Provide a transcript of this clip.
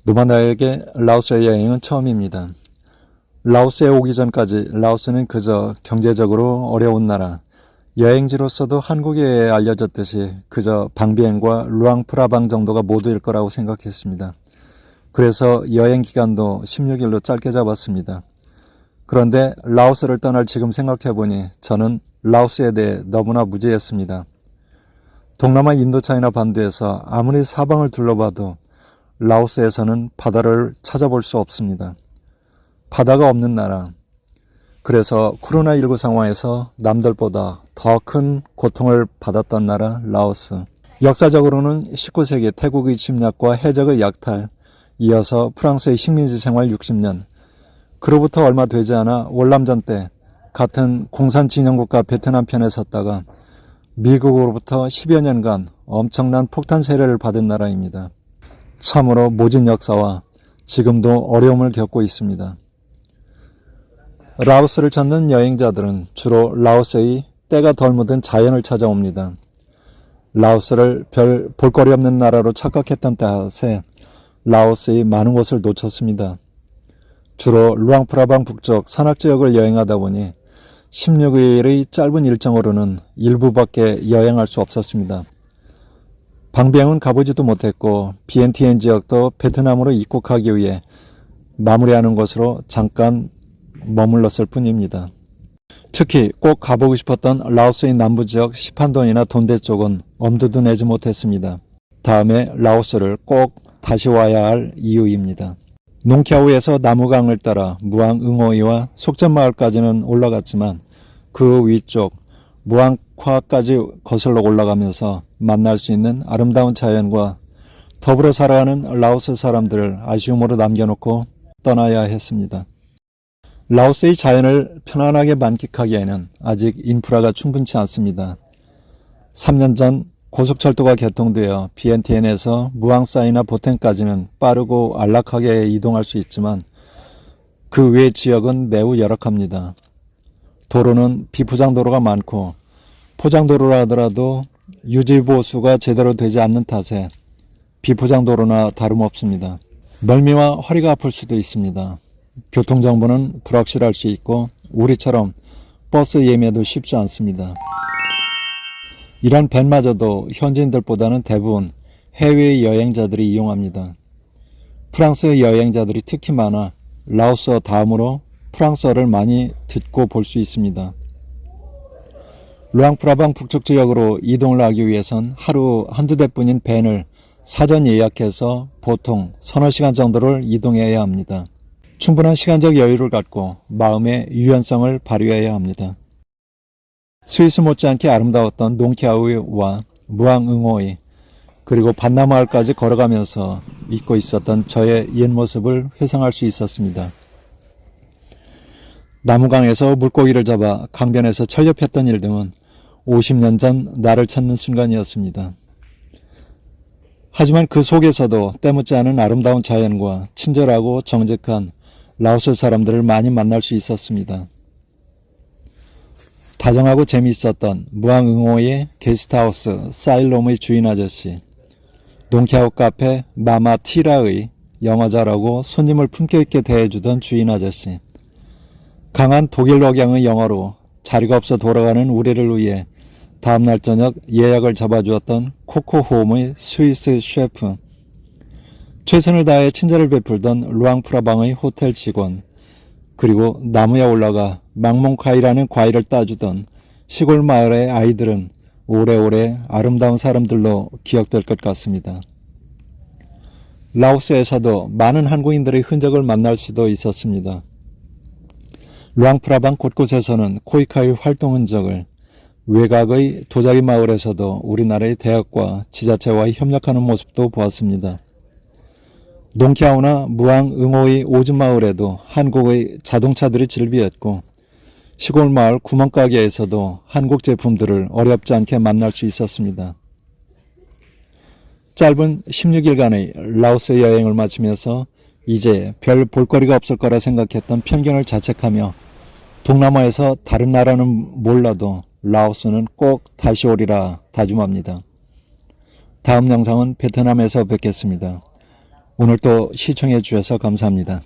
노마다에게 라오스의 여행은 처음입니다. 라오스에 오기 전까지 라오스는 그저 경제적으로 어려운 나라, 여행지로서도 한국에 알려졌듯이 그저 방비행과 루앙프라방 정도가 모두일 거라고 생각했습니다. 그래서 여행 기간도 16일로 짧게 잡았습니다. 그런데 라오스를 떠날 지금 생각해보니 저는 라오스에 대해 너무나 무지했습니다. 동남아 인도차이나 반도에서 아무리 사방을 둘러봐도 라오스에서는 바다를 찾아볼 수 없습니다. 바다가 없는 나라. 그래서 코로나19 상황에서 남들보다 더 큰 고통을 받았던 나라 라오스. 역사적으로는 19세기 태국의 침략과 해적의 약탈, 이어서 프랑스의 식민지 생활 60년, 그로부터 얼마 되지 않아 월남전 때 같은 공산 진영국가 베트남 편에 섰다가 미국으로부터 10여 년간 엄청난 폭탄 세례를 받은 나라입니다. 참으로 모진 역사와 지금도 어려움을 겪고 있습니다. 라오스를 찾는 여행자들은 주로 라오스의 때가 덜 묻은 자연을 찾아옵니다. 라오스를 별 볼거리 없는 나라로 착각했던 탓에 라오스의 많은 곳을 놓쳤습니다. 주로 루앙프라방 북쪽 산악지역을 여행하다 보니 16일의 짧은 일정으로는 일부밖에 여행할 수 없었습니다. 방비행은 가보지도 못했고 비엔티엔 지역도 베트남으로 입국하기 위해 마무리하는 곳으로 잠깐 머물렀을 뿐입니다. 특히 꼭 가보고 싶었던 라오스의 남부지역 시판돈이나 돈대 쪽은 엄두도 내지 못했습니다. 다음에 라오스를 꼭 다시 와야 할 이유입니다. 농키아우에서 나무강을 따라 무앙 응오이와 속전마을까지는 올라갔지만 그 위쪽 무앙콰까지 거슬러 올라가면서 만날 수 있는 아름다운 자연과 더불어 살아가는 라오스 사람들을 아쉬움으로 남겨놓고 떠나야 했습니다. 라오스의 자연을 편안하게 만끽하기에는 아직 인프라가 충분치 않습니다. 3년 전 고속철도가 개통되어 비엔티엔에서 무앙사이나 보텐까지는 빠르고 안락하게 이동할 수 있지만 그 외 지역은 매우 열악합니다. 도로는 비포장도로가 많고 포장도로라 하더라도 유지보수가 제대로 되지 않는 탓에 비포장도로나 다름없습니다. 멀미와 허리가 아플 수도 있습니다. 교통정보는 불확실할 수 있고 우리처럼 버스 예매도 쉽지 않습니다. 이런 밴마저도 현지인들보다는 대부분 해외 여행자들이 이용합니다. 프랑스 여행자들이 특히 많아 라오스어 다음으로 프랑스어를 많이 듣고 볼 수 있습니다. 루앙프라방 북쪽 지역으로 이동을 하기 위해선 하루 한두 대뿐인 밴을 사전 예약해서 보통 서너 시간 정도를 이동해야 합니다. 충분한 시간적 여유를 갖고 마음의 유연성을 발휘해야 합니다. 스위스 못지않게 아름다웠던 농키아우와 무앙응오이 그리고 반나마을까지 걸어가면서 잊고 있었던 저의 옛 모습을 회상할 수 있었습니다. 나무강에서 물고기를 잡아 강변에서 철렵했던 일 등은 50년 전 나를 찾는 순간이었습니다. 하지만 그 속에서도 때묻지 않은 아름다운 자연과 친절하고 정직한 라오스 사람들을 많이 만날 수 있었습니다. 다정하고 재미있었던 무앙응오의 게스트하우스 사일롬의 주인 아저씨, 농키아우 카페 마마티라의 영어 잘하고 손님을 품격 있게 대해주던 주인 아저씨, 강한 독일 억양의 영어로 자리가 없어 돌아가는 우리를 위해 다음날 저녁 예약을 잡아주었던 코코홈의 스위스 셰프, 최선을 다해 친절을 베풀던 루앙프라방의 호텔 직원, 그리고 나무에 올라가 망몽카이라는 과일을 따주던 시골 마을의 아이들은 오래오래 아름다운 사람들로 기억될 것 같습니다. 라오스에서도 많은 한국인들의 흔적을 만날 수도 있었습니다. 루앙프라방 곳곳에서는 코이카의 활동 흔적을, 외곽의 도자기 마을에서도 우리나라의 대학과 지자체와 협력하는 모습도 보았습니다. 농키아우나 무앙응오의 오즈마을에도 한국의 자동차들이 즐비했고 시골 마을 구멍가게에서도 한국 제품들을 어렵지 않게 만날 수 있었습니다. 짧은 16일간의 라오스 여행을 마치면서 이제 별 볼거리가 없을 거라 생각했던 편견을 자책하며 동남아에서 다른 나라는 몰라도 라오스는 꼭 다시 오리라 다짐합니다. 다음 영상은 베트남에서 뵙겠습니다. 오늘도 시청해 주셔서 감사합니다.